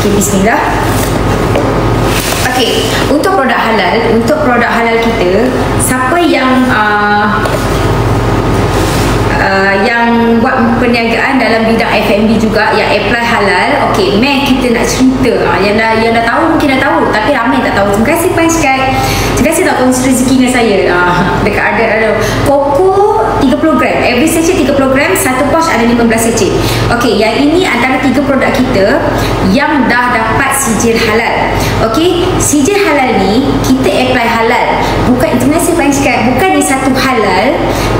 Okay, bismillah. Okay, untuk produk halal kita, siapa yang buat perniagaan dalam bidang F&B juga yang apply halal, okey, kita nak cerita yang dah tahu mungkin dah tahu, tapi ramai tak tahu. Terima kasih Puan Sky. Terima kasih tak kongsi rezeki dengan saya. Dekat ada Koko 30 gram, every sachet 30 gram, satu pouch ada 15 sachet. Okey, yang ini antara 3 produk kita yang dah dapat sijil halal. Okey, sijil halal ni kita apply halal, bukan international Puan Sky, bukan ni satu halal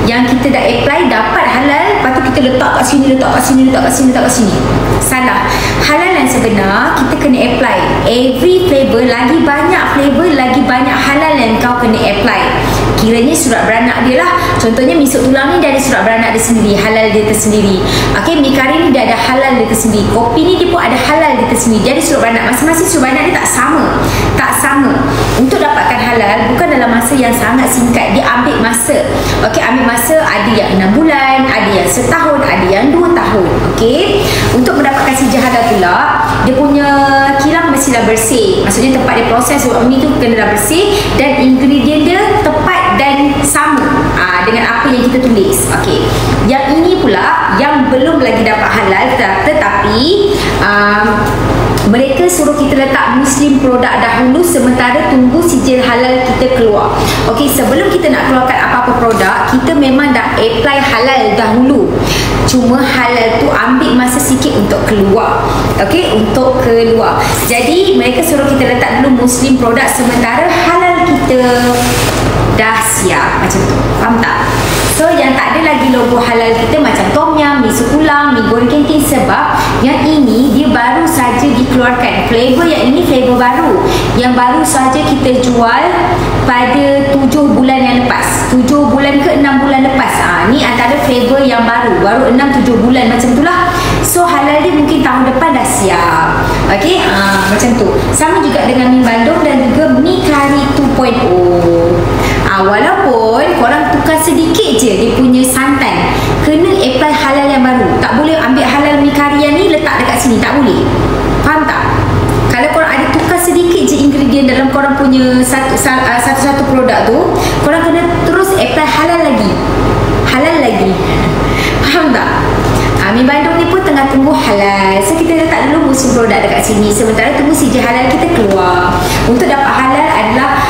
yang kita dah apply dapat halal, lepas tu kita letak kat sini. Salah. Halal yang sebenar kita kena apply every flavor, lagi banyak flavor, lagi banyak halal yang kau kena apply. Kiranya surat beranak dia lah. Contohnya mi sup tulang ni dia ada surat beranak dia sendiri, halal dia tersendiri. Okey, mi kari ni dia ada halal dia tersendiri. Kopi ni dia pun ada halal dia tersendiri. Dia ada surat beranak. Masing-masing surat beranak dia tak sama. Untuk dapatkan halal bukan dalam masa yang sangat singkat. Dia ambil masa. Okey, ambil masa, ada yang 6 bulan, ada yang setahun, ada yang 2 tahun. Okey. Untuk mendapatkan sijil halal pula, dia punya kilang mestilah bersih. Maksudnya tempat dia proses buat mi tu kena dah bersih dan ingredient dia tepat dan sama dengan apa yang kita tulis. Okey. Yang ini pula yang belum lagi dapat halal, tetapi mereka suruh kita letak Muslim produk dahulu sementara tunggu sijil halal kita keluar. Okey, sebelum kita nak keluarkan apa-apa produk, kita memang dah apply halal dahulu. Cuma halal tu ambil masa sikit untuk keluar. Okey, untuk keluar. Jadi mereka suruh kita letak dulu Muslim produk sementara halal kita dah siap. Macam tu. Faham tak? So yang tak ada lagi logo halal kita macam tom yum, mi sup tulang, mi goreng kenting, sebab yang ini dia baru saja dikeluarkan. Flavor yang ini flavor baru yang baru saja kita jual pada 7 bulan yang lepas, 7 bulan ke 6 bulan lepas. Ni antara flavor yang baru 6-7 bulan macam itulah. So halal dia mungkin tahun depan dah siap. Okey, macam tu. Sama juga dengan mi bandung dan juga mi kari 2.0. Walaupun korang tukar sedikit je dia punya santan, kena apply halal yang baru. Tak boleh ambil halal mi kari yang ni letak dekat sini, tak boleh. Faham tak? Kalau korang ada tukar sedikit je ingredient dalam korang punya satu produk tu, korang kena terus apply halal lagi. Faham tak? Mi bandung ni pun tengah tunggu halal. So kita letak dulu musuh produk dekat sini sementara tunggu sijil halal kita keluar. Untuk dapat halal adalah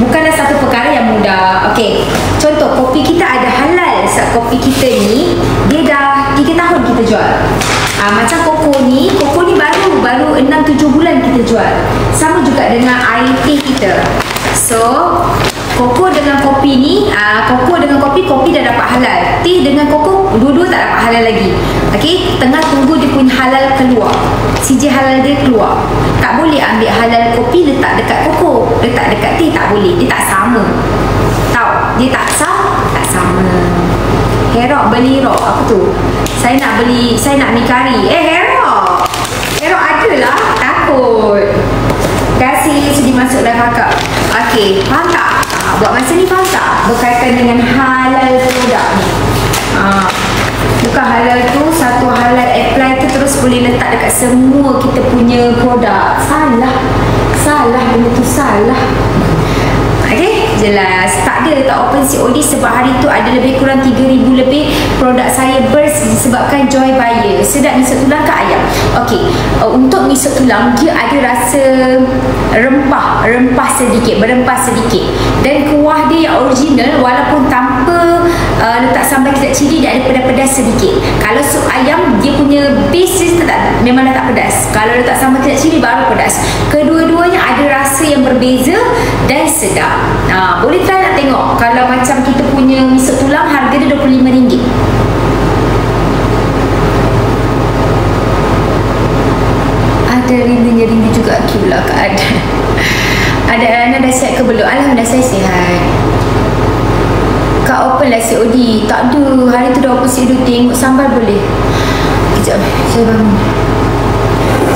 bukanlah satu perkara yang mudah. Okey, contoh kopi kita ada halal. Kopi kita ni dia dah 3 tahun kita jual. Macam koko ni baru 6-7 bulan kita jual. Sama juga dengan air teh kita. So koko dengan kopi ni, koko dengan kopi dah dapat halal. Teh dengan koko dua-dua tak dapat halal lagi. Okey, tengah tunggu dia punya halal keluar. Sijil halal dia keluar. Tak boleh ambil halal kopi letak dekat koko, letak dekat teh, tak boleh. Dia tak sama. Tahu? Dia tak sama. Herok beli rok apa tu? Saya nak mi kari. Herok adalah takut. Kasih sudi masuk dah kakak. Okey, faham tak? Buat masa ni faham tak? Berkaitan dengan halal produk ni. Bukan halal tu, satu halal apply tu terus boleh letak dekat semua kita punya produk. Salah, benda tu salah. Okey, jelas. Tak ada letak open COD sebab hari tu ada lebih kurang 3,000 lebih produk saya burst disebabkan joy buyer. Sedap mi sup tulang ke ayam? Okey, untuk mi sup tulang dia ada rasa berempah sedikit dan kuah dia yang original walaupun tanpa letak sambal kecap cili dia ada pedas-pedas sedikit. Kalau sup ayam dia punya base memang dah tak pedas. Kalau letak sambal kecap cili baru pedas. Kedua-duanya ada rasa yang berbeza dan sedap. Boleh try nak tengok. Kalau macam kita punya mi sup tulang harga dia RM25. Ada rindu juga pula keadaan. Ada Ana dah sihat ke belum? Alhamdulillah saya sihat. Kak open lah COD. Tak ada. Hari tu dah open COD. Tengok sambal boleh. Kejap saya bangun.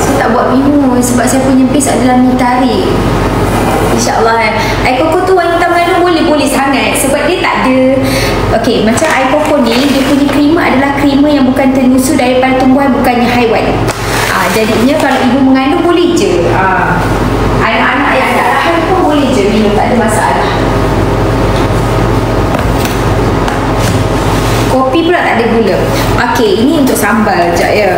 Saya tak buat minum sebab saya punya base adalah mi tarik. InsyaAllah air koko tu wanita mengandung boleh sangat sebab dia tak ada. Okey, macam air koko ni dia punya krema adalah krema yang bukan ternyusu daripada tumbuhan, bukannya haiwan. Jadinya kalau ibu mengandung boleh je. Anak-anak yang tak tahan pun boleh je minum, tak ada masalah. Kopi pula tak ada gula. Okey, ini untuk sambal sekejap ya.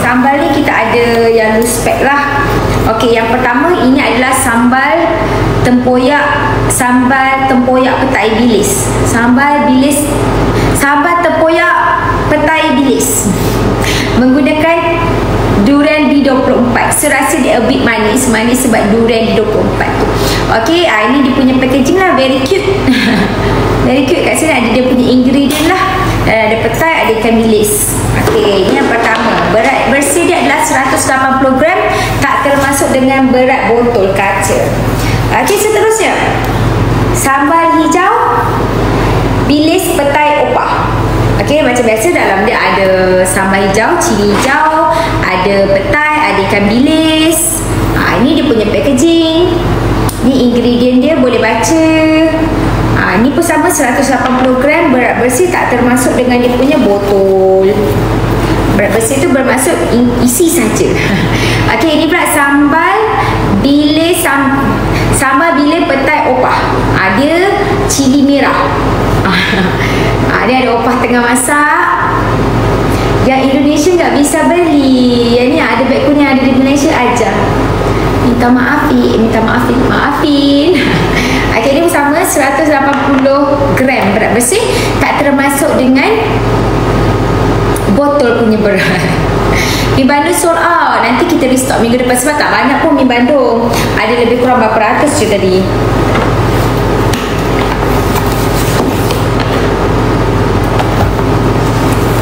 Sambal ni kita ada yang loose pack lah. Okey, yang pertama ini adalah sambal tempoyak petai bilis. Sambal tempoyak petai bilis. Menggunakan durian B24. Serasa dia a bit manis sebab durian B24 tu. Okey, ini dia punya packaging lah, very cute. Very cute. Kat sini ada dia punya ingredient lah. Ada petai, ada ikan bilis. Okey, ini yang pertama. Berat bersih dia adalah 180 gram, tak termasuk dengan berat botol kaca. Okey, seterusnya sambal hijau bilis petai opah. Okey, macam biasa dalam dia ada sambal hijau, cili hijau, ada petai, ada ikan bilis. Ini dia punya packaging. Ni ingredient dia, boleh baca. Ni pun sama 180 gram, berat bersih tak termasuk dengan dia punya botol. Berat bersih tu bermaksud isi saja. Okey, ini pula sambal bilis petai opah. Dia cili merah. Dia ada opah tengah masak. Yang Indonesia tak bisa beli. Yang ni ada beg kuning ada di Malaysia aja. Maafin. Okey, ni sama 180 gram berat bersih, tak termasuk dengan botol punya berat. Mi Bandung sold out. Nanti kita restock minggu depan sebab tak banyak pun Mi Bandung. Ada lebih kurang berapa ratus je tadi.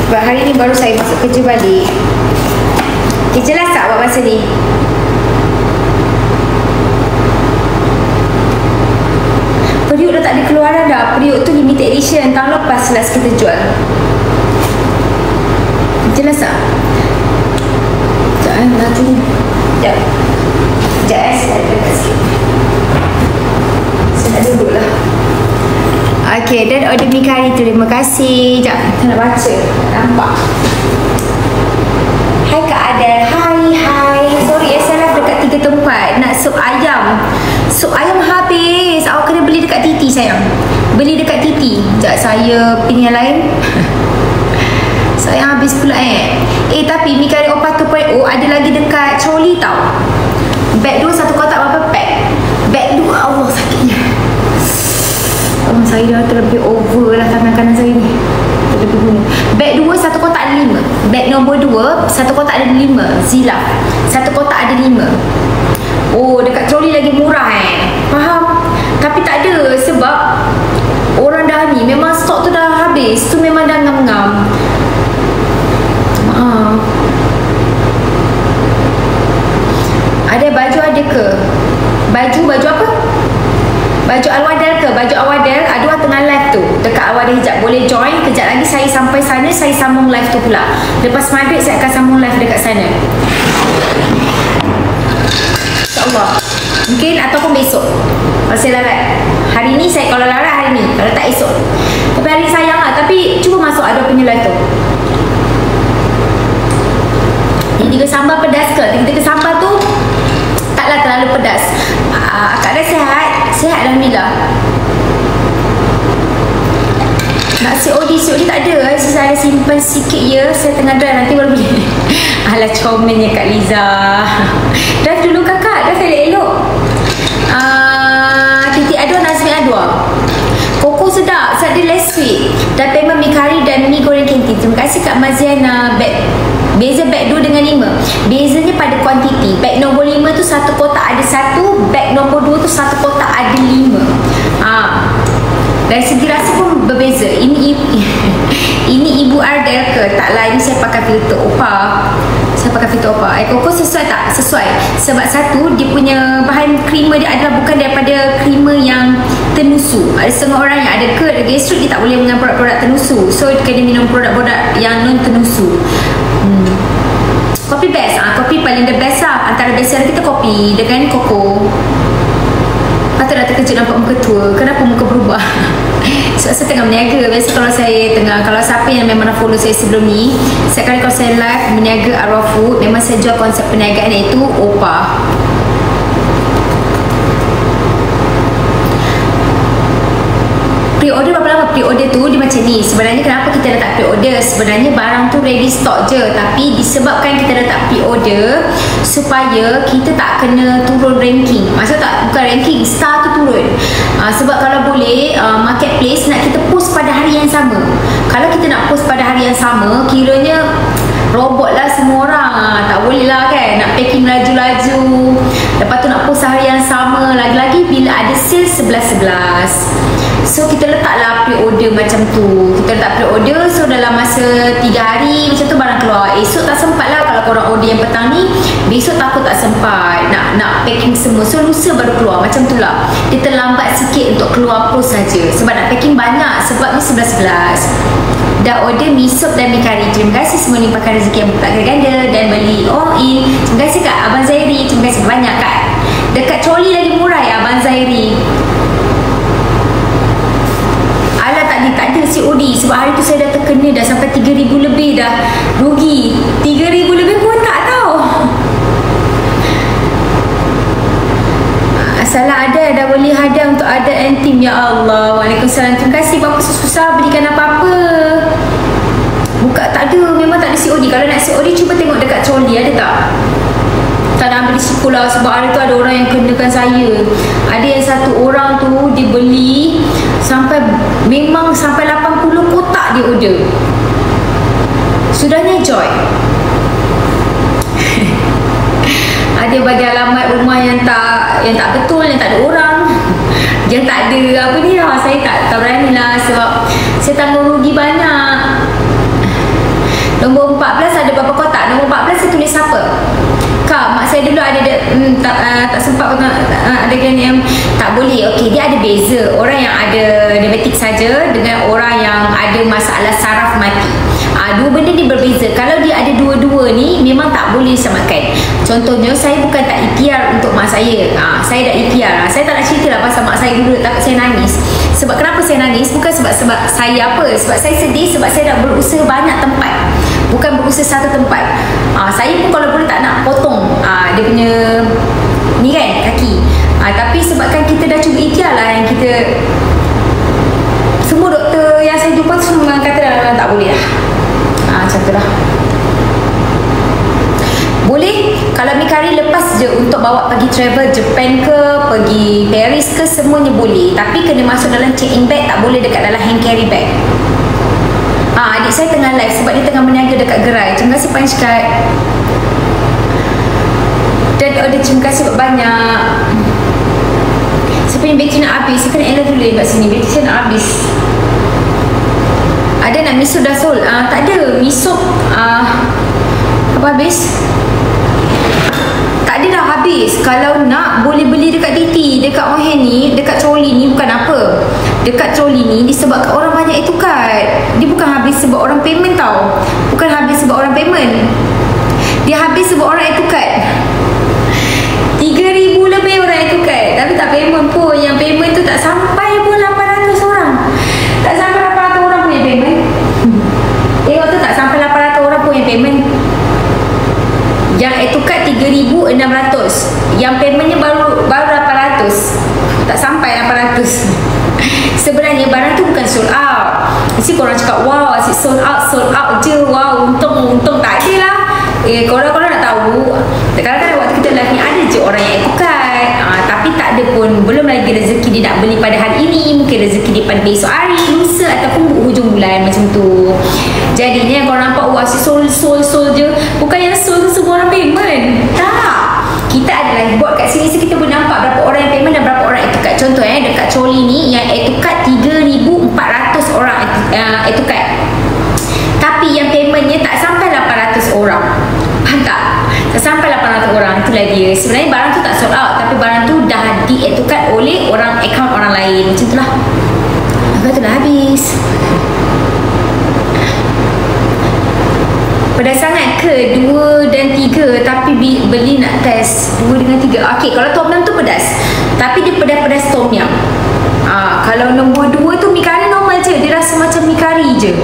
Sebab hari ni baru saya masuk kerja balik. Okay, jelas tak buat masa ni? Periuk dah tak ada keluaran dah. Periuk tu limited edition. Tahun lepas last kita jual. Jelas tak? Sekejap nanti ni. Sekejap saya ada dekat sikit. Saya nak duduk lah. Okay, dan order mi kari tu. Terima kasih. Sekejap, kita nak baca. Tak nampak. Hai Kak Adel. Hai. Sorry, saya live dekat 3 tempat. Nak sup ayam. Sup ayam habis. Awak kena beli dekat Titi sayang. Beli dekat Titi. Sekejap, saya pin yang lain. Saya habis pula tapi mi kari opah 2.0 ada lagi dekat Choli tau. Bag 2 satu kotak berapa pack? Bag 2, Allah sakitnya. Saya dah terlebih over lah tangan kanan saya ni. Terlebih guna. Bag 2 satu kotak ada 5. Bag nombor 2 satu kotak ada 5. Zilaf satu kotak ada 5. Oh, dekat Choli lagi murah faham? Tapi tak ada sebab orang dah ni memang stok tu dah habis. Tu memang dah ngam-ngam. Ada baju ada ke? Baju apa? Baju Alwadel ke? Baju Alwadel ada orang tengah live tu dekat Alwadel Hijab. Boleh join. Kejap lagi saya sampai sana, saya sambung live tu pula. Lepas maghrib saya akan sambung live dekat sana, InsyaAllah. Mungkin ataupun besok kalau saya larat. Hari ni saya kalau larat hari ni, kalau tak esok. Tapi hari ni sayang lah. Tapi cuba masuk ada punya live tu. Ini 3 sambal pedas ke? 3 sambal tu taklah terlalu pedas. Akak dah sihat? Sihat alhamdulillah. Nak COD tak ada. Saya simpan sikit ya. Saya tengah drive, nanti baru beli. Alah, comelnya Kak Liza. Drive dulu kakak. Drive elok-elok. Titi Adwa, Nazmi Adwa. Koko sedap. Sebab dia less sweet. Dan payment mi kari dan mi goreng kantin. Terima kasih Kak Maziana. Beza bag 2 dengan 5. Bezanya pada kuantiti. Bag nombor 5 tu satu kotak ada 1. Bag nombor 2 tu satu kotak ada 5. Dari segi rasa pun berbeza. Ini Ibu Ardel ke? Taklah, ini saya pakai filter opah. Koko sesuai tak? Sesuai. Sebab satu, dia punya bahan creamer dia adalah bukan daripada creamer yang tenusu. Ada setengah orang yang ada GERD, gastrik, dia tak boleh dengan produk-produk tenusu. So, dia kena minum produk-produk yang non tenusu. Kopi best. Kopi paling the best lah. Antara best seller kita kopi dengan koko. Patutlah terkejut nampak muka tua. Kenapa muka berubah? Sebab saya tengah berniaga. Biasa kalau siapa yang memang follow saya sebelum ni, setiap kali kalau saya live berniaga arwah food, memang saya jual konsep perniagaan iaitu OPA. Pre-order berapa lama? Pre-order tu dia macam ni. Sebenarnya kenapa kita letak pre-order? Sebenarnya barang tu ready stock je, tapi disebabkan kita letak pre-order supaya kita tak kena turun ranking. Maksud tak? Bukan ranking, star tu turun. Sebab kalau boleh marketplace nak kita post pada hari yang sama. Kalau kita nak post pada hari yang sama, kiranya robot lah semua orang. Tak boleh lah kan, nak packing laju-laju, lepas tu nak post hari yang sama. Lagi-lagi bila ada sale 11-11. So kita letaklah pre-order macam tu. Kita letak pre-order, so dalam masa 3 hari macam tu barang keluar. Esok tak sempat lah kalau korang order yang petang ni, besok takut tak sempat nak packing semua. So lusa baru keluar, macam tu lah. Dia terlambat sikit untuk keluar post saja. Sebab nak packing banyak, sebab ni 11-11. Dah order mi sup dan mi kari. Terima kasih semua ni pakai rezeki yang tak ganda dan beli all in. Terima kasih Kak Abang Zairi. Terima kasih banyak Kak. Dekat troli lagi murah ya Abang Zairi. Alah tak ada COD. Sebab hari tu saya dah terkena dah sampai 3,000 lebih dah. Rugi 3,000 lebih pun tak tahu. Salah ada dah boleh hadiah untuk ada and team. Ya Allah. Waalaikumsalam. Terima kasih. Bapa susah berikan apa-apa. Buka tak ada. Memang tak ada COD. Kalau nak COD cuba tengok dekat troli ada tak? Tak nak ambil risiko lah. Sebab hari tu ada orang yang kenakan saya. Ada yang satu orang tu dia beli memang sampai 80 kotak dia order. Sudahnya joy. Ada bagi alamat rumah yang tak betul, yang tak ada orang, yang tak ada apa ni lah. Saya tak berani lah sebab saya tanggung rugi banyak. Nombor 14 ada berapa kotak? Nombor 14 saya tulis apa? Kak, mak saya dulu ada tak sempat adegan yang tak boleh. Okey, dia ada beza. Orang yang ada diabetik saja dengan orang yang ada masalah saraf mati. Dua benda ni berbeza. Kalau dia ada dua-dua ni memang tak boleh samakan. Contohnya saya bukan tak ikhtiar untuk mak saya. Saya dah ikhtiar. Saya tak nak cerita lah pasal mak saya dulu takut saya nangis. Sebab kenapa saya nangis? Bukan sebab saya apa. Sebab saya sedih sebab saya dah berusaha banyak tempat. Bukan berusaha satu tempat. Saya pun kalau boleh tak nak potong dia punya ni kan, kaki. Tapi sebabkan kita dah cuba ikhtiar lah, yang kita semua doktor yang saya jumpa tu semua kata dah tak boleh lah. Macam tu lah. Boleh kalau Mikari lepas je untuk bawa pergi travel Japan ke, pergi Paris ke, semuanya boleh. Tapi kena masuk dalam check-in bag, tak boleh dekat dalam hand carry bag. Adik saya tengah live sebab dia tengah berniaga dekat gerai. Terima kasih Punch Card. Dan order terima kasih banyak. Saya punya bateri nak habis. Saya kena alert dulu kat sini. Bateri saya nak habis. Ada nak miso dah sold? Tak ada. Miso apa habis? Tak ada dah habis. Kalau nak boleh beli dekat DT, dekat online ni, dekat troli ni. Bukan apa, dekat troli ni disebabkan orang banyak itu kad. Dia bukan habis sebab orang payment tau. Bukan habis sebab orang payment. Dia habis sebab orang itu kad. 3,000 lebih orang itu kad. Tapi tak payment pun. Yang payment tu tak sampai pun 800 orang. Tak sampai 800 orang pun yang payment. Tengok tu, tak sampai 800 orang pun yang payment. Yang itu kad 3,600. Yang paymentnya baru 800. Tak sampai 800. Sebenarnya barang tu bukan sold out. Mesti korang cakap wow asyik sold out je. Wow untung tak ada lah. Korang nak tahu, kadang-kadang waktu kita live ni ada je orang yang ikutan. Tapi tak ada pun. Belum lagi rezeki dia nak beli pada hari ini. Mungkin rezeki dia pada besok hari, lusa ataupun hujung bulan macam tu. Jadinya korang nampak wah asyik sold je. Bukan yang sold tu semua orang payment. Tak. Kita ada live board kat sini, so kita boleh nampak berapa orang yang payment dan berapa orang etikat. Contoh dekat troli ni yang etikat 3,400 orang etikat. Tapi yang paymentnya tak sampai 800 orang. Faham tak? Tak sampai 800 orang. Itulah dia. Sebenarnya barang tu tak sold out, tapi barang tu dah dietikat oleh akaun orang lain. Macam tu lah. Lepas tu dah habis. Pedas sangat ke 2 dan 3? Tapi beli nak test 2 dengan 3. Okey, kalau top 6 tu pedas. Tapi dia pedas-pedas tom yum. Kalau nombor 2 tu mi kari normal je. Dia rasa macam mi kari je.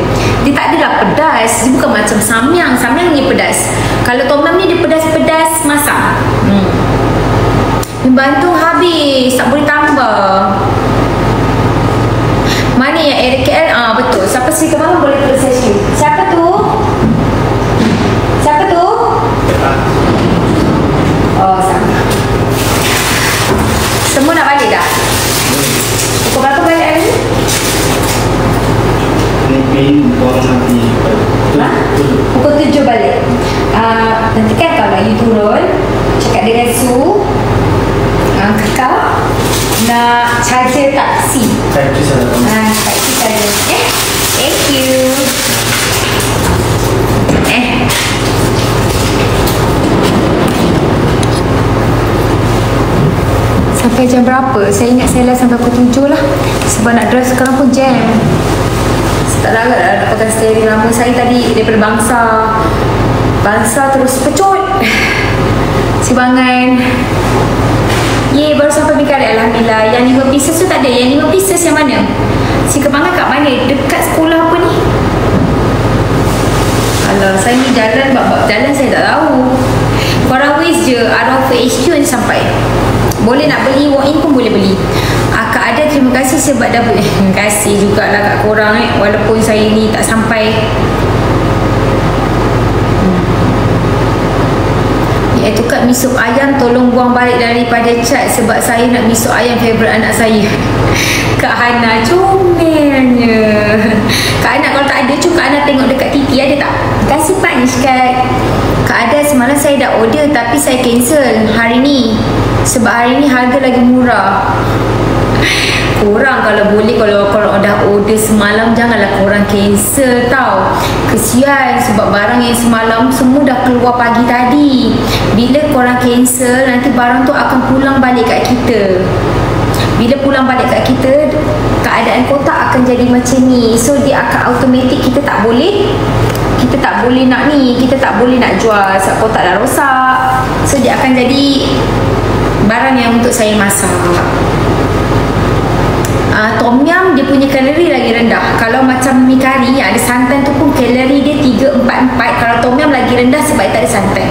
Dia tak adalah pedas. Dia bukan macam samyang. Samyang ni pedas. Kalau tom yum ni dia pedas-pedas masam. Mi bantung habis. Tak boleh tambah. Mana yang area KL? Betul. Siapa sih kemana boleh tulis saya sikit. Siapa tu? Siapa tu? Oh, sama. Semua nak balik dah? Pukul berapa balik hari ni? Buang nanti. Pukul 7 balik. Nanti kan kalau you turun, cakap dengan Su, kakak nak charger taksi. Taksi saja. Taksi saja. Thank you. Sampai jam berapa? Saya ingat saya lah sampai pukul 7 lah. Sebab nak drive sekarang pun jam. Tak larat lah nak pakai steering lama. Saya tadi daripada Bangsa terus Pecut, Sibangan. Baru sampai Bikari, alhamdulillah. Yang 5 pieces tu tak ada. Yang 5 pieces yang mana? Si Kemangan kat mana? Dekat sekolah apa ni? Alah, saya ni jalan, bab jalan saya tak tahu. Korang waste je, arah ke HQ ni sampai. Boleh nak beli walk-in pun boleh beli. Kak Ada, terima kasih sebab dah beli. Terima kasih jugalah kat korang walaupun saya ni tak sampai. Iaitu Kak, mi sup ayam tolong buang balik daripada chat sebab saya nak mi sup ayam favourite anak saya. Kak Hana, comelnya. Kak Hana kalau tak ada, cuba Kak Hana tengok dekat TV ada tak? Kasih punch kat Kak Ada. Semalam saya dah order tapi saya cancel hari ni sebab hari ni harga lagi murah. Korang kalau boleh, kalau dah order semalam, janganlah korang cancel tau. Kesian sebab barang yang semalam semua dah keluar pagi tadi. Bila korang cancel, nanti barang tu akan pulang balik kat kita. Bila pulang balik kat kita, keadaan kotak akan jadi macam ni. So dia akan automatik, kita tak boleh nak ni, kita tak boleh nak jual sebab kotak dah rosak. So dia akan jadi barang yang untuk saya masak. Tom yum dia punya kalori lagi rendah. Kalau macam mi kari yang ada santan tu pun kalori dia 344. Kalau tom yum lagi rendah sebab dia tak ada santan.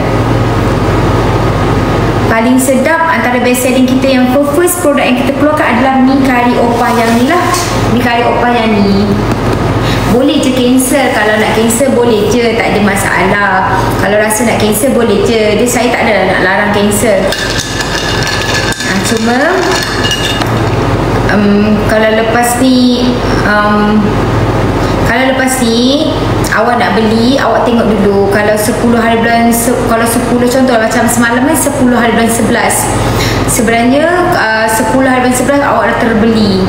Paling sedap antara best selling kita yang first produk yang kita keluarkan adalah mi kari opah yang ni lah. Mi kari opah yang ni. Boleh je cancel. Kalau nak cancel boleh je, tak ada masalah. Kalau rasa nak cancel boleh je. Dia saya tak ada nak larang cancel. Cuma kalau lepas ni awak nak beli, awak tengok dulu. Kalau 10 hari bulan kalau 10 contoh macam semalam ni 10 hari bulan 11. Sebenarnya 10 hari bulan 11 awak dah terbeli.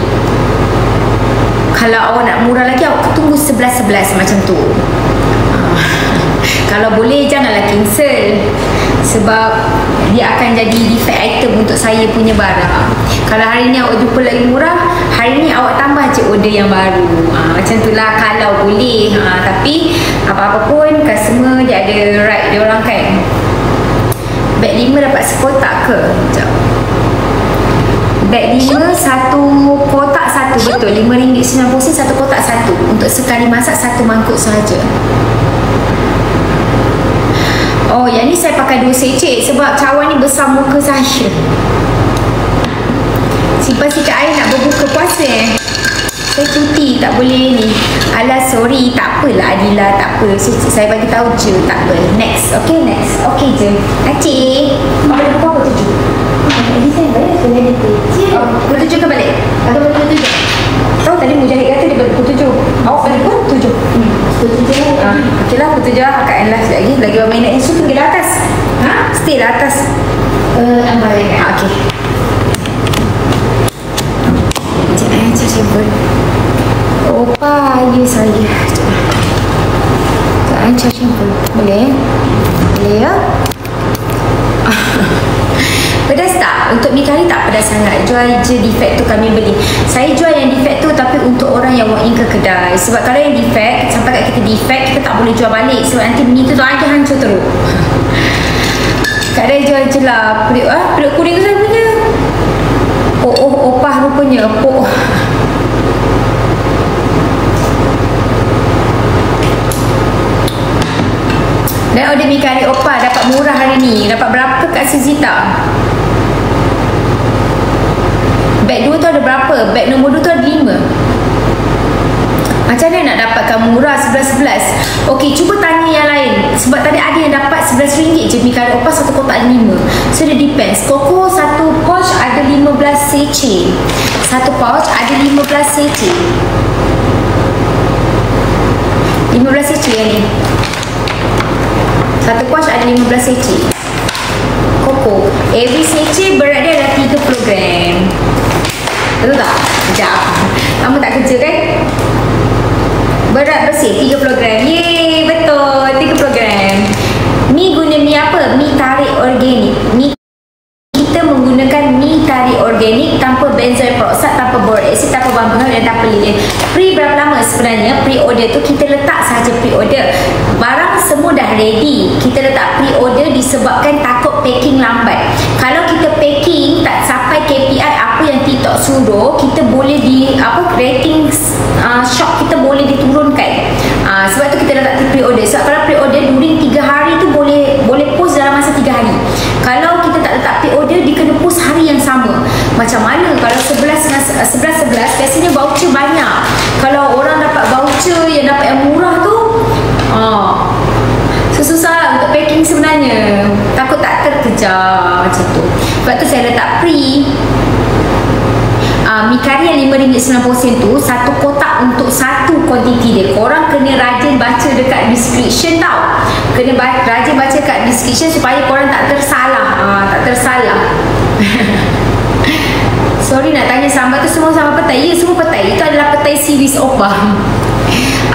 Kalau awak nak murah lagi, awak tunggu 11-11 macam tu. Kalau boleh janganlah cancel sebab dia akan jadi defect item untuk saya punya barang. Kalau hari ni awak jumpa lagi murah, hari ni awak tambah je order yang baru. Macam tu lah kalau boleh. Tapi apa-apa pun customer dia ada right dia orang kan. Beg 5 dapat sekotak ke? Sekejap. Beg 5 satu kotak satu, betul. RM5.90 satu kotak satu. Untuk sekali masak satu mangkuk sahaja. Oh, yang ni saya pakai 2 secik sebab cawan ni besar muka saya. Simpan sikit air nak berbuka puasa Saya cuti, tak boleh ni. Alah, sorry, tak apalah Adila, tak apa. Saya bagi tahu je, tak apa. Next, okay, next. Okay je. Acik, apa dia buka pukul 7? Ini saya bayar ke dia tu? Pukul 7 ke balik? Atau pukul 7? Tahu tadi Mujahid kata dia balik pukul 7. Awak balik pun 7? Pukul 7. Okey lah, pukul 7 lah. Kakak Ella sekejap lagi. Lagi berapa minit? So, pergi lah atas. Stay lah atas. Okey. Cik simple. Opa, ya saya. Cik simple. Boleh? Boleh ya? Pedas tak? Untuk mi kari tak pedas sangat. Jual je defect tu kami beli. Saya jual yang defect tu tapi untuk orang yang walk in ke kedai. Sebab kalau yang defect, sampai kat kita defect, kita tak boleh jual balik. Sebab nanti mi tu aja hancur teruk. Kadang jual je lah. Perut kuning tu saya punya. Opah rupanya. Dan order mi kari opah dapat murah hari ni. Dapat berapa Kak Suzita? Beg 2 tu ada berapa? Beg nombor 2 tu ada 5. Macam mana nak dapatkan murah 11-11? Okey, cuba tanya yang lain. Sebab tadi ada yang dapat RM11 je mi kari opah, satu kotak ada 5. So dia depends. Koko satu pouch ada 15 sachet. Satu pouch ada 15 sachet. 15 sachet yang ni. Satu pouch ada 15 sachet. Koko. Every sachet berat dia adalah 30 gram. Betul tak? Sekejap. Kamu tak kerja kan? Berat bersih 30 gram. Yeay, betul. 30 gram. Mi guna mi apa? Mi tarik organik. Kita menggunakan mi tarik organik tanpa benzoyl peroksida, tanpa boric acid, tanpa bahan pengawet dan tanpa lilin. Pre berapa lama sebenarnya? Pre-order tu kita letak sahaja pre-order. Barang semua dah ready. Kita letak pre-order disebabkan takut packing lambat. Kalau kita packing tak sampai KPI apa yang TikTok suruh, kita boleh rating shop kita boleh diturunkan. Sebab tu kita letak pre-order. Sebab kalau pre-order during 3 hari tu boleh post dalam masa 3 hari. Kalau kita tak letak pre-order, dia kena post hari yang sama. Macam mana kalau 11 biasanya voucher banyak. Kalau orang dapat voucher yang dapat yang murah tu, susah untuk packing sebenarnya. Takut tak terkejar macam tu. Sebab tu saya letak pre. Mi kari yang RM5.90 tu satu kotak untuk satu kuantiti dia. Korang kena rajin baca dekat description tau. Kena rajin baca kat description supaya korang tak tersalah. Tak tersalah. Sorry nak tanya, sambal tu semua sama petai? Ya, semua petai. Itu adalah petai series opah.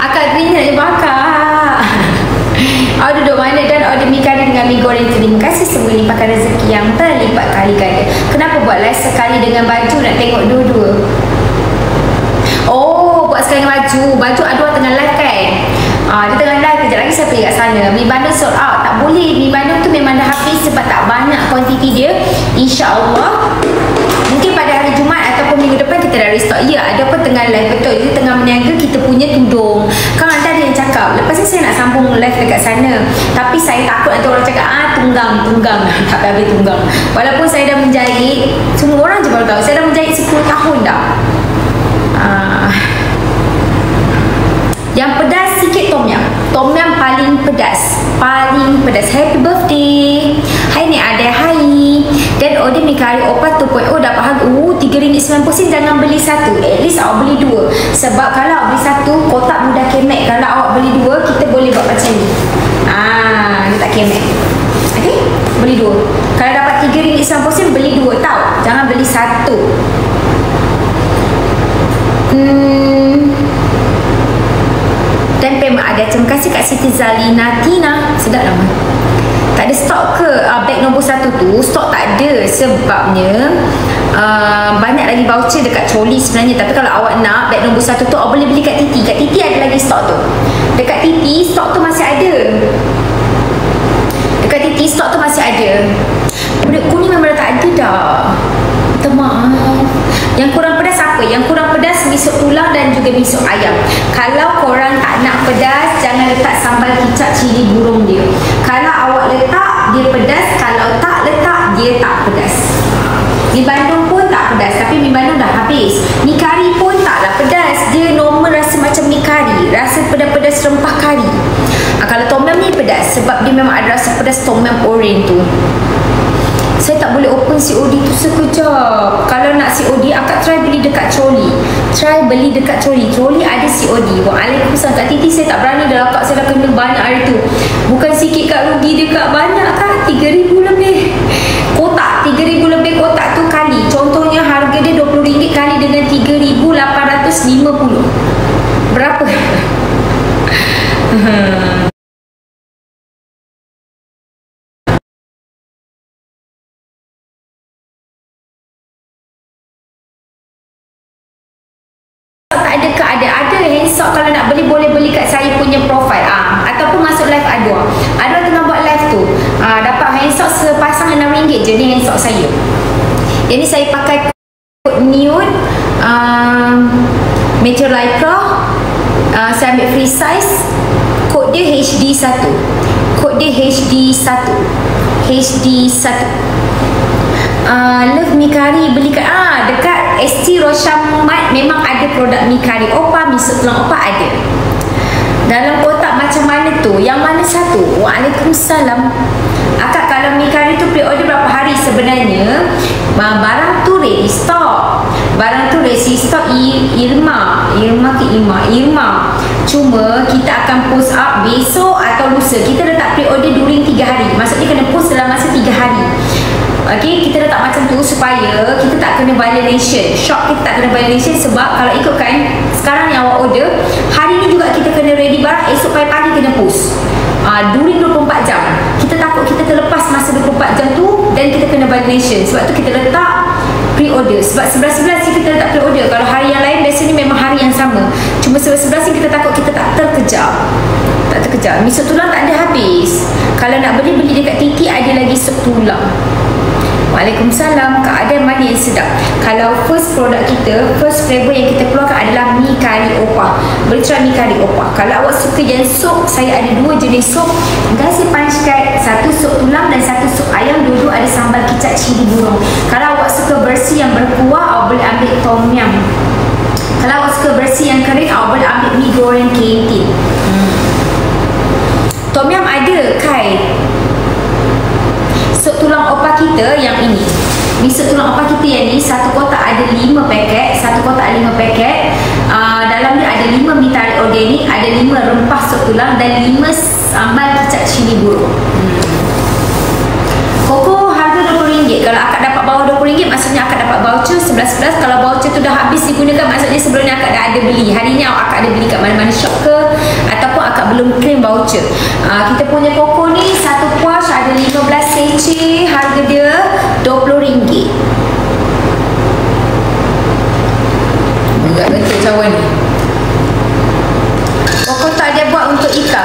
Akak Green nak bakar. Awak duduk mana dan order mi kari dengan mi goreng. Terima kasih, semoga limpahkan rezeki yang terlipat kali ganda. Kenapa buat live sekali dengan baju, nak tengok dua-dua? Oh, buat sekali dengan baju. Baju Adwa tengah live kan? Dia tengah live, kejap lagi saya pergi kat sana. Mi bandung sold out. Tak boleh, mi bandung tu memang dah habis sebab tak banyak kuantiti dia. InsyaAllah mungkin pada hari Jumaat ataupun minggu depan kita dah restock. Ya, ada pun tengah live. Betul, dia tengah meniaga kita punya tudung. Kan ada yang cakap, lepas ni saya nak sambung live dekat sana, tapi saya takut nanti orang cakap tunggang. Tak habis tunggang. Walaupun saya dah menjahit, semua orang je baru tahu saya dah menjahit 10 tahun dah. Yang pedas sikit tom yum. Tom yum paling pedas. Happy birthday. Hai ni ada hai. Dan order mi kari opah 2.0 dapat harga RM3.90. Jangan beli satu, at least awak beli 2. Sebab kalau awak beli satu, kotak mudah kemek. Kalau awak beli 2, kita boleh buat macam ni. Dia tak kemek. Okay, beli 2. Kalau dapat RM3.90, beli 2 tau. Jangan beli satu. Tempe mak ada. Terima kasih Kak Siti Zalina Tina. Sedap lama. Tak ada stok ke beg nombor 1 tu? Stok tak ada. Sebabnya banyak lagi voucher dekat Choli sebenarnya. Tapi kalau awak nak beg nombor 1 tu, awak boleh beli kat Titi. Kat Titi ada lagi stok tu. Dekat Titi stok tu masih ada. Kulit kuning memang dah tak ada dah. Minta maaf. Yang kurang pedas apa? Yang kurang pedas misuk tulang dan juga misuk ayam. Kalau korang tak nak pedas, jangan letak sambal kicap cili burung dia. Kalau awak letak, dia pedas. Kalau tak letak, dia tak pedas. Mi bandung pun tak pedas, tapi mi bandung dah habis. Mi kari pun taklah pedas. Dia normal rasa macam mi kari. Rasa pedas-pedas rempah kari. Kalau tom yum ni pedas sebab dia memang ada rasa pedas tom yum orange tu. Saya tak boleh open COD tu sekejap. Kalau nak COD, akak try beli dekat Choli. Choli ada COD. Waalaikumsalam Kak Titi, saya tak berani dah. Akak saya dah kena banyak hari tu. Bukan sikit Kak, rugi dekat banyak kan. 3,000 lebih kotak. 3,000 lebih kotak tu kali. Contohnya harga dia RM20 kali dengan 3,850. Berapa? Ada handstock. Kalau nak beli, boleh beli kat saya punya profile ataupun masuk live Adwa tengah buat live tu. Dapat handstock sepasang RM6 je. Ni handstock saya. Yang ni saya pakai nude, material lycra, saya ambil free size, kod dia HD1, kod dia HD1, HD1. Love Mikari beli kat dekat ST Roshamart memang ada produk Mikari Opa, misuk tulang Opa ada. Dalam kotak macam mana tu? Yang mana satu? Waalaikumsalam. Akak, kalau Mikari tu pre-order berapa hari sebenarnya? Barang tu ready stock. Barang tu ready stock Irma cuma kita akan post up besok atau lusa. Kita letak pre-order during 3 hari. Maksudnya kena post dalam masa 3 hari. Okay, kita letak macam tu supaya kita tak kena violation. Shop kita tak kena violation, sebab kalau ikutkan sekarang yang awak order, hari ni juga kita kena ready barang, esok pagi kena post. During 24 jam. Kita takut kita terlepas masa 24 jam tu dan kita kena violation. Sebab tu kita letak pre-order. Sebab 11-11 kita letak pre-order. Kalau hari yang lain biasanya memang hari yang sama. Cuma 11-11 kita takut kita tak terkejar. Misuk tulang tak ada habis. Kalau nak beli dekat Titi ada lagi sop tulang. Waalaikumsalam. Keadaan mana yang sedap? Kalau first produk kita, first flavor yang kita keluarkan adalah mi kari Opa. Boleh try mi kari Opa. Kalau awak suka yang sup, saya ada 2 jenis sup. Nasi panchkai, satu sup tulang dan satu sup ayam. Dua-dua ada sambal kicap cili burung. Kalau awak suka bersih yang berkuah, awak boleh ambil tom yum. Kalau awak suka bersih yang kering, awak boleh ambil mi goreng kentin. Tom yum ada, Kai. Sup tulang Opa kita yang ini. Sup tulang Opa kita yang ni, satu kotak ada 5 paket. Satu kotak 5 paket. Dalam dia ada 5 mi tarik organik, ada 5 rempah sup tulang dan 5 sambal kicap cili burung. Koko harga RM20. Kalau akak dapat bawah RM20, maksudnya akak dapat voucher 11-11. Kalau voucher tu dah habis digunakan, maksudnya sebelum ni akak dah ada beli. Hari ni akak ada beli kat mana-mana shop ke, ataupun akak belum claim voucher. Kita punya koko ni satu pouch ada 15 sachet, harga dia RM20. Enggak betul cawan ni. Koko tak ada buat untuk Ika.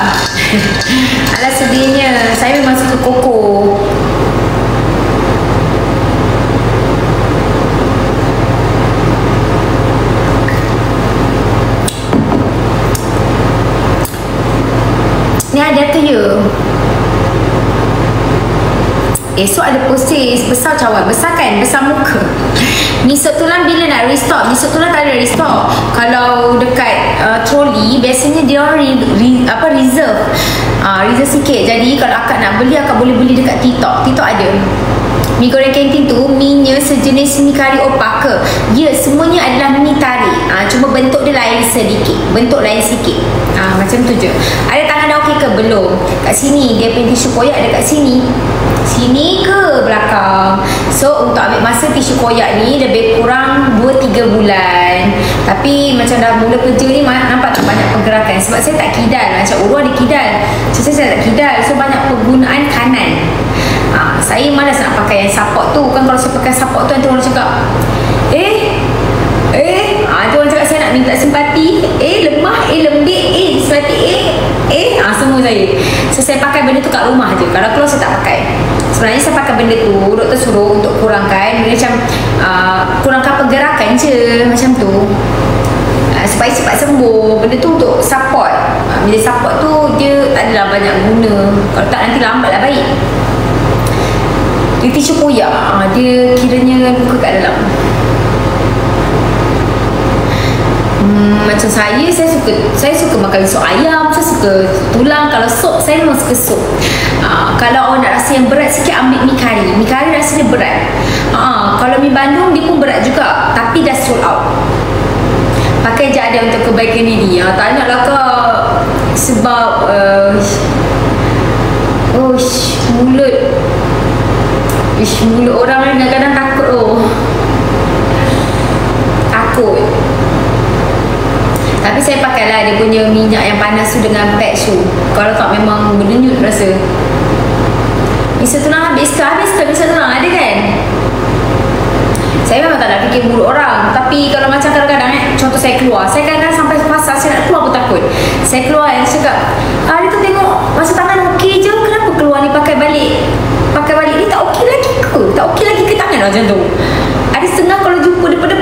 Alah sedihnya, saya memang suka koko. Ni ada ke ya? Esok ada posis besar cawan. Besar kan? Besar muka. Misuk tulang bila nak restock? Misuk tulang tak ada restock. Kalau dekat troli, biasanya dia orang reserve. Reserve sikit. Jadi kalau akak nak beli, akak boleh beli dekat TikTok. TikTok ada. Mi goreng kantin tu, mi-nya sejenis mi kari Opa ke? Ya, semuanya adalah mi tarik. Cuma bentuk dia lain sedikit. Bentuk lain sikit. Macam tu je. Ada tangan dah okey ke? Belum. Kat sini, dia punya tisu koyak ada kat sini. Sini ke belakang. So, untuk ambil masa tisu koyak ni lebih kurang 2-3 bulan. Tapi macam dah mula kerja ni, nampak tak banyak pergerakan. Sebab saya tak kidal. Macam Urwa ada kidal. Saya tak kidal. So, banyak penggunaan kanan. Saya malas nak pakai yang support tu. Kan kalau saya pakai support tu, nanti orang cakap tu orang cakap saya nak minta simpati. Lemah, lembik, simpati, semua saya. So saya pakai benda tu kat rumah je. Kalau keluar saya tak pakai. Sebenarnya saya pakai benda tu, doktor suruh untuk kurangkan. Benda macam kurangkan pergerakan je. Macam tu, supaya cepat sembuh. Benda tu untuk support. Bila support tu dia tak adalah banyak guna. Kalau tak nanti lambatlah baik. Dia tisu koyak, dia kiranya buka kat dalam. Macam saya suka makan sup ayam, saya suka tulang. Kalau sup, saya memang suka sup. Kalau awak nak rasa yang berat sikit, ambil mi kari. Mi kari rasanya berat. Kalau mi Bandung, dia pun berat juga, tapi dah sold out. Pakai je ada untuk kebaikan diri. Tak nak lah kak. Sebab mulut orang ni kadang-kadang takut. Takut. Tapi saya pakailah dia punya minyak yang panas tu dengan patch tu. Kalau tak memang berdenyut rasa. Misal tulang habis ke misal tulang ada kan? Saya memang tak nak fikir buruk orang. Tapi kalau macam kadang-kadang contoh saya keluar, saya kadang-kadang sampai pasar, saya nak keluar pun takut. Saya keluar yang cakap, dia tu tengok masa tangan okey je, kenapa keluar ni pakai balik ni tak okey lagi ke? Tak okey lagi ke tangan macam tu? Ada setengah kalau jumpa daripada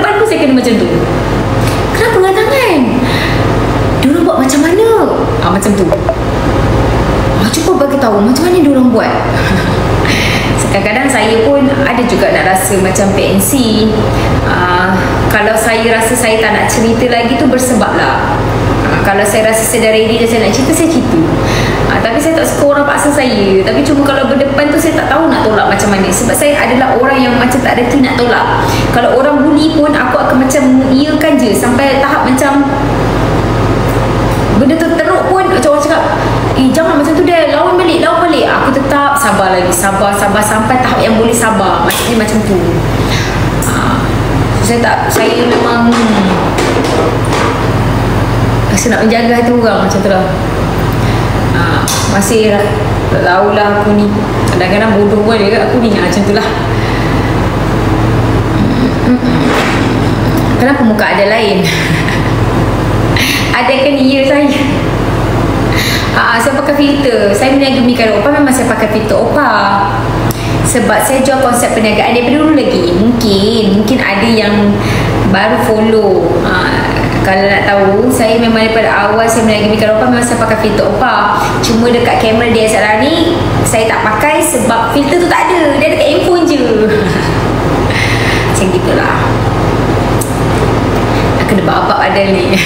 buat. Kadang-kadang saya pun ada juga nak rasa macam PNC. Kalau saya rasa saya tak nak cerita lagi tu bersebab lah. Kalau saya rasa saya dah ready dan saya nak cerita, saya cerita. Tapi saya tak suka orang paksa saya. Tapi cuma kalau berdepan tu saya tak tahu nak tolak macam mana. Sebab saya adalah orang yang macam tak reti nak tolak. Kalau orang bully pun aku akan macam iakan je sampai tahap macam benda tu teruk pun macam orang cakap, jangan macam tu dia, lawan balik. Aku tetap sabar lagi, sabar sampai tahap yang boleh sabar. Maksudnya macam tu. Saya memang rasa nak menjaga hati orang macam tu lah. Masih tahulah aku ni kadang-kadang bodoh pun dia aku ni macam tu lah. Kenapa muka ada lain? Ada kan ya saya? Saya pakai filter. Saya berniaga Mikari Oppa, memang saya pakai filter Oppa. Sebab saya jual konsep perniagaan daripada dulu lagi. Mungkin ada yang baru follow. Kalau nak tahu, saya memang daripada awal saya berniaga Mikari Oppa memang saya pakai filter Oppa. Cuma dekat kamera DSLR ni saya tak pakai sebab filter tu tak ada. Dia dekat handphone je. Macam gitulah. Nak kena bab-bab badan ni.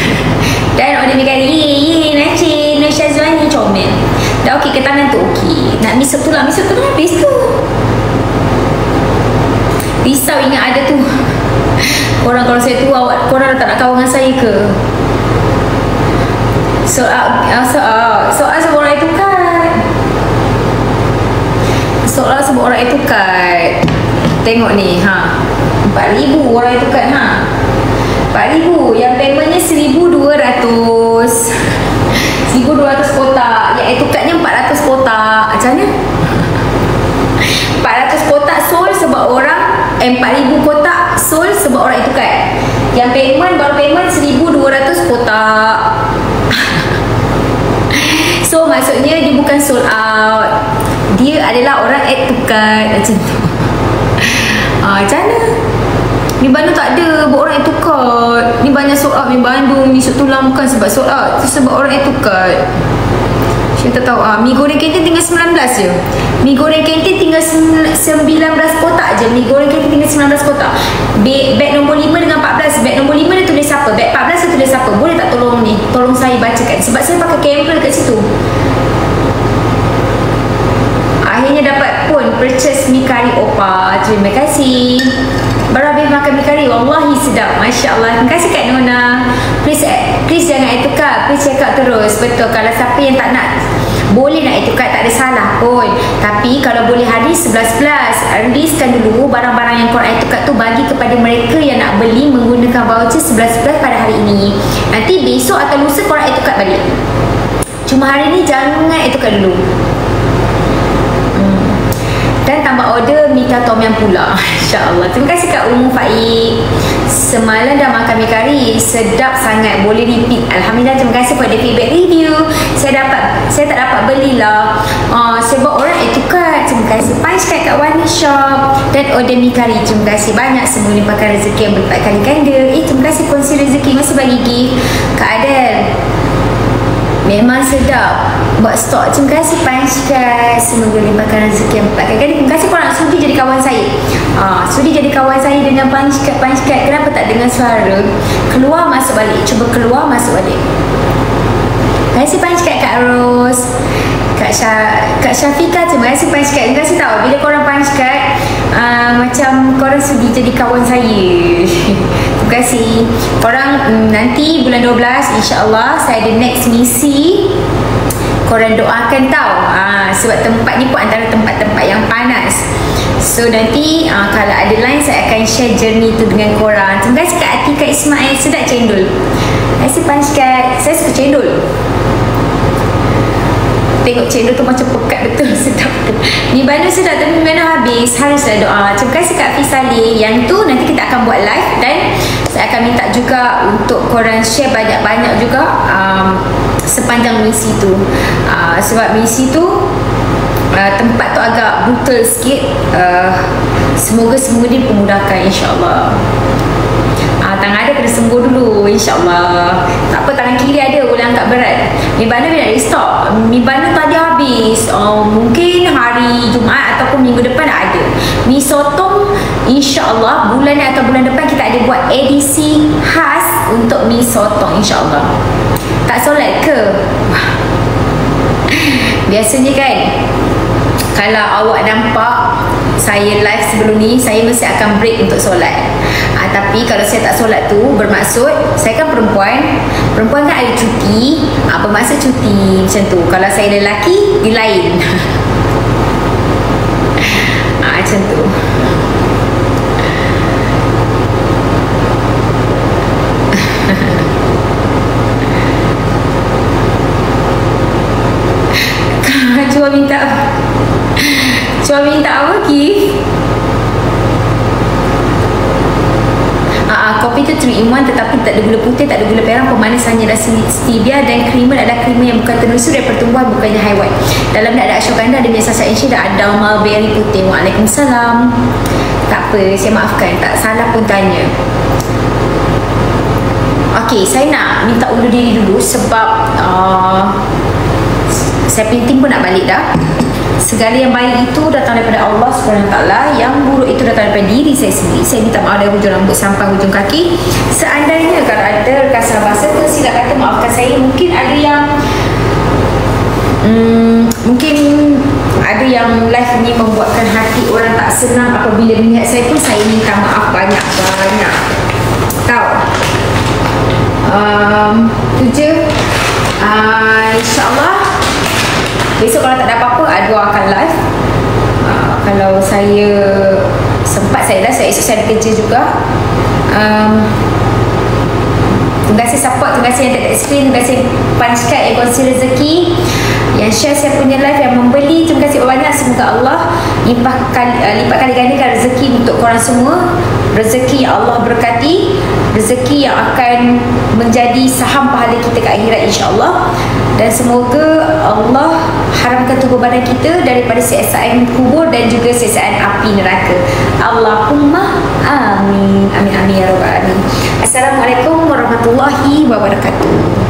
Dan order Mikari, Nacin, Syazwani comel. Dah okey ke tangan tu okey. Nak misuk tu habis tu. Risau ingat ada tu. Korang kalau saya tua, korang tak nak kawan dengan saya ke? Soal sebab orang itu cut. Soal sebab orang itu cut. Tengok ni, 4,000 orang itu cut, 4,000. Yang paymentnya 1,200. 1,200 kotak. Yang itu cutnya 400 kotak. Macam mana? 400 kotak sold sebab orang 4,000 kotak sold sebab orang itu kan. Yang baru payment 1,200 kotak. So maksudnya dia bukan sold out. Dia adalah orang add to cart macam tu. Macam mana? Ni Bandung tak ada buat orang add to cart. Ni banyak sold out ni Bandung. Ni Tulang bukan sebab sold out, tu sebab orang add to cart. Saya tak tahu. Mi goreng kantin tinggal 19 je. Mi goreng kantin tinggal 19 kotak je. Mi goreng kantin tinggal 19 kotak. Beg nombor 5 dengan 14. Beg nombor 5 dia tulis apa? Beg 14 dia tulis apa? Boleh tak tolong ni? Tolong saya bacakan. Sebab saya pakai kamera kat situ. Akhirnya dapat pun purchase Mikari Oppa. Terima kasih. Baru habis makan Mikari. Wallahi sedap. Masya Allah. Terima kasih Kak Nona. Please jangan etukar. Please check out terus. Betul. Kalau siapa yang tak nak, boleh nak etukar, tak ada salah pun. Tapi kalau boleh hadis 11-11. Listkan dulu barang-barang yang korang etukar tu, bagi kepada mereka yang nak beli menggunakan voucher 11-11 pada hari ini. Nanti besok atau lusa korang etukar balik. Cuma hari ni jangan etukar dulu. Dan tambah order Mika Tom Yam pula. InsyaAllah. Terima kasih Kak Umu Faik. Semalam dah makan mi kari, sedap sangat, boleh repeat. Alhamdulillah. Terima kasih pada feedback review. Saya tak dapat belilah. Sebab orang itu kan. Terima kasih Punch Card kat Wani Shop. Dan order mi kari. Terima kasih banyak. Semua limpahkan rezeki yang berlipat kali ganda. Terima kasih kongsi rezeki. Masih bagi gift Kak Adel. Memang sedap. Buat stok. Terima kasih Punch Card. Semoga limpahkan rezeki yang berlipat kali ganda. Terima kasih korang sudi jadi kawan saya. Sudi jadi kawan saya dengan Punch Card. Kenapa tak dengar suara? Keluar masuk balik. Cuba keluar masuk balik. Terima kasih Punch Card Kak Ros. Kak Syafiqah, terima kasih Punch Card. Terima kasih tahu bila korang Punch Card, macam korang sudi jadi kawan saya. Terima kasih korang. Nanti bulan 12 InsyaAllah saya ada next misi. Korang doakan tau. Sebab tempat ni pun antara tempat-tempat yang panas. So nanti kalau ada line, saya akan share journey tu dengan korang. Terima kasih Kak Atika Ismail. Sedap cendol. Terima kasih Punch Card. Saya suka cendol. Tengok cendol tu macam pekat betul. Sedap tu. Mi Bandung sedap tapi mana habis. Haruslah doa. Terima kasih Kak Fisali. Yang tu nanti kita akan buat live. Dan saya akan minta juga untuk korang share banyak-banyak juga sepanjang misi tu. Sebab misi tu tempat tu agak brutal sikit. Semoga dia memudahkan insyaAllah. tangan ada kena sembuh dulu, insyaAllah. Tak apa, tangan kiri ada boleh angkat berat. Mi bana nak restock. Mi bana tadi habis, mungkin hari Jumaat ataupun minggu depan ada. Mi sotong insyaAllah bulan ni atau bulan depan kita ada buat edisi khas untuk mi sotong, insyaAllah. Tak solat ke? Biasanya kan, kalau awak nampak saya live sebelum ni, saya mesti akan break untuk solat. Tapi kalau saya tak solat tu, bermaksud saya kan perempuan kan ada cuti, bermaksud cuti macam tu. Kalau saya lelaki, dia lain. Macam tu. Cuba minta apa, Kif? Kopi tu 3 in 1 tetapi tak ada gula putih, tak ada gula perang, pemanis hanya rasa stevia dan creamer adalah creamer yang bukan tenusu dari pertumbuhan, bukannya haiwan. Dalam ada ashwagandha, ada biasa insya dan ada mulberry putih. Waalaikumsalam. Tak apa, saya maafkan, tak salah pun tanya. Okey, saya nak minta undur diri dulu sebab saya printing pun nak balik dah. Segala yang baik itu datang daripada Allah SWT, yang buruk itu datang daripada diri saya sendiri. Saya minta maaf dari hujung rambut sampai hujung kaki. Seandainya kalau ada kasar bahasa tu, sila kata maafkan saya. Mungkin ada yang live ni membuatkan hati orang tak senang apabila melihat saya pun, saya minta maaf banyak-banyak. Tahu? Tu je. InsyaAllah besok kalau tak ada apa-apa, Adwa akan live. Kalau saya sempat, saya live. Esok saya ada kerja juga. Terima kasih support, terima kasih yang tak screen, terima kasih Punch Card yang kongsi rezeki, yang share saya punya live, yang membeli. Terima kasih banyak. Semoga Allah lipat kali gandakan rezeki untuk korang semua. Rezeki yang Allah berkati, rezeki yang akan menjadi saham pahala kita ke akhirat, insyaAllah. Dan semoga Allah haramkan tubuh badan kita daripada siksaan kubur dan juga siksaan api neraka. Allahumma amin. Amin amin ya rabbal alamin. Assalamualaikum warahmatullahi wabarakatuh.